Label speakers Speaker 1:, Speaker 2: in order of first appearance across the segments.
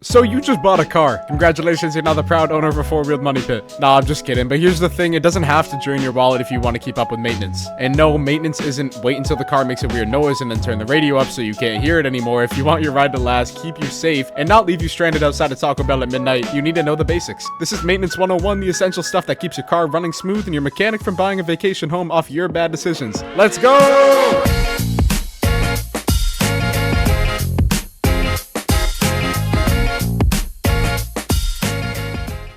Speaker 1: So you just bought a car. Congratulations, you're now the proud owner of a four-wheeled money pit. Nah, I'm just kidding, but here's the thing, it doesn't have to drain your wallet if you want to keep up with maintenance. And no, maintenance isn't wait until the car makes a weird noise and then turn the radio up so you can't hear it anymore. If you want your ride to last, keep you safe, and not leave you stranded outside of Taco Bell at midnight, you need to know the basics. This is Maintenance 101, the essential stuff that keeps your car running smooth and your mechanic from buying a vacation home off your bad decisions. Let's go!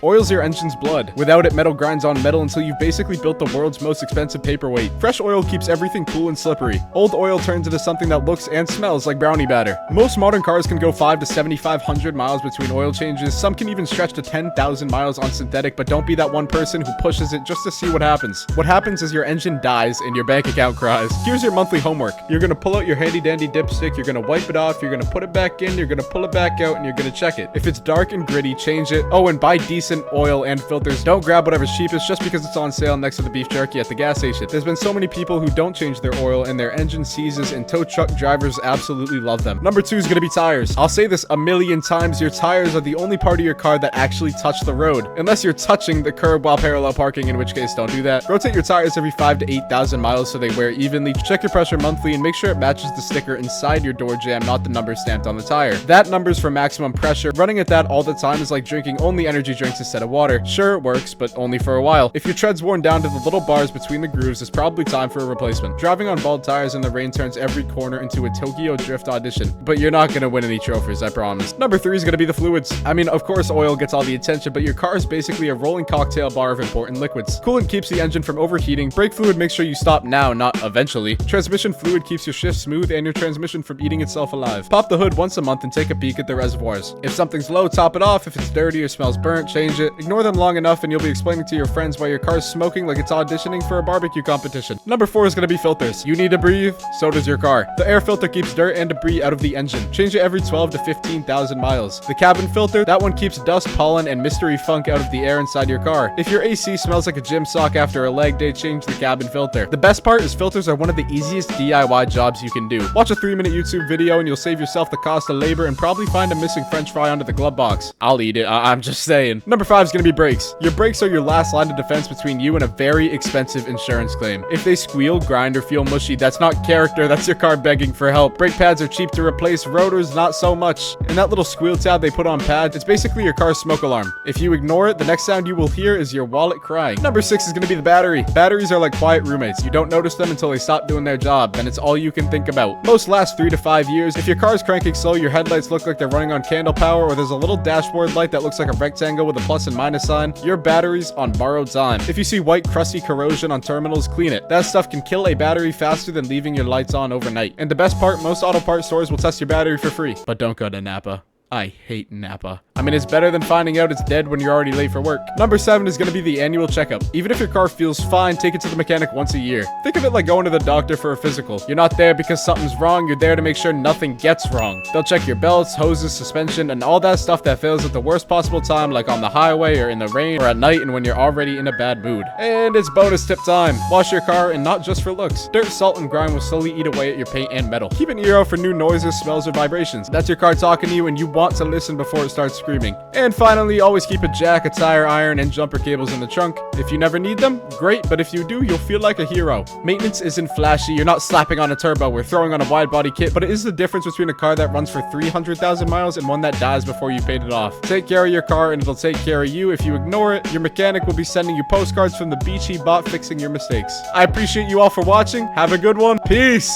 Speaker 1: Oil's your engine's blood. Without it, metal grinds on metal until you've basically built the world's most expensive paperweight. Fresh oil keeps everything cool and slippery. Old oil turns into something that looks and smells like brownie batter. Most modern cars can go 5 to 7,500 miles between oil changes. Some can even stretch to 10,000 miles on synthetic, but don't be that one person who pushes it just to see what happens. What happens is your engine dies and your bank account cries. Here's your monthly homework. You're gonna pull out your handy dandy dipstick, you're gonna wipe it off, you're gonna put it back in, you're gonna pull it back out, and you're gonna check it. If it's dark and gritty, change it. Oh, and buy decent oil and filters. Don't grab whatever's cheapest just because it's on sale next to the beef jerky at the gas station. There's been so many people who don't change their oil and their engine seizes, and tow truck drivers absolutely love them. Number 2 is gonna be tires. I'll say this a million times, your tires are the only part of your car that actually touch the road. Unless you're touching the curb while parallel parking, in which case don't do that. Rotate your tires every 5 to 8,000 miles so they wear evenly. Check your pressure monthly and make sure it matches the sticker inside your door jamb, not the number stamped on the tire. That number's for maximum pressure. Running at that all the time is like drinking only energy drinks instead of water. Sure, it works, but only for a while. If your tread's worn down to the little bars between the grooves, it's probably time for a replacement. Driving on bald tires in the rain turns every corner into a Tokyo Drift audition, but you're not gonna win any trophies, I promise. Number 3 is gonna be the fluids. I mean, of course oil gets all the attention, but your car is basically a rolling cocktail bar of important liquids. Coolant keeps the engine from overheating. Brake fluid makes sure you stop now, not eventually. Transmission fluid keeps your shift smooth and your transmission from eating itself alive. Pop the hood once a month and take a peek at the reservoirs. If something's low, top it off. If it's dirty or smells burnt, change it. Ignore them long enough and you'll be explaining to your friends why your car's smoking like it's auditioning for a barbecue competition. Number 4 is gonna be filters. You need to breathe, so does your car. The air filter keeps dirt and debris out of the engine. Change it every 12 to 15,000 miles. The cabin filter, that one keeps dust, pollen, and mystery funk out of the air inside your car. If your AC smells like a gym sock after a leg day, change the cabin filter. The best part is filters are one of the easiest DIY jobs you can do. Watch a 3-minute YouTube video and you'll save yourself the cost of labor and probably find a missing french fry under the glove box. I'll eat it, I'm just saying. Number 5 is gonna be brakes. Your brakes are your last line of defense between you and a very expensive insurance claim. If they squeal, grind, or feel mushy, that's not character, that's your car begging for help. Brake pads are cheap to replace, rotors not so much. And that little squeal tab they put on pads, it's basically your car's smoke alarm. If you ignore it, the next sound you will hear is your wallet crying. Number 6 is gonna be the battery. Batteries are like quiet roommates. You don't notice them until they stop doing their job, then it's all you can think about. Most last 3 to 5 years. If your car's cranking slow, your headlights look like they're running on candle power, or there's a little dashboard light that looks like a rectangle with a plus and minus sign, your battery's on borrowed time. If you see white crusty corrosion on terminals, clean it. That stuff can kill a battery faster than leaving your lights on overnight. And the best part, most auto parts stores will test your battery for free. But don't go to Napa. I hate Napa. I mean, it's better than finding out it's dead when you're already late for work. Number 7 is gonna be the annual checkup. Even if your car feels fine, take it to the mechanic once a year. Think of it like going to the doctor for a physical. You're not there because something's wrong, you're there to make sure nothing gets wrong. They'll check your belts, hoses, suspension, and all that stuff that fails at the worst possible time, like on the highway or in the rain or at night and when you're already in a bad mood. And it's bonus tip time. Wash your car, and not just for looks. Dirt, salt, and grime will slowly eat away at your paint and metal. Keep an ear out for new noises, smells, or vibrations. That's your car talking to you and you want to listen before it starts screaming. And finally, always keep a jack, a tire iron, and jumper cables in the trunk. If you never need them, great, but if you do, you'll feel like a hero. Maintenance isn't flashy. You're not slapping on a turbo or throwing on a wide body kit, but it is the difference between a car that runs for 300,000 miles and one that dies before you paid it off. Take care of your car and it'll take care of you. If you ignore it, your mechanic will be sending you postcards from the beach he bought fixing your mistakes. I appreciate you all for watching. Have a good one. Peace!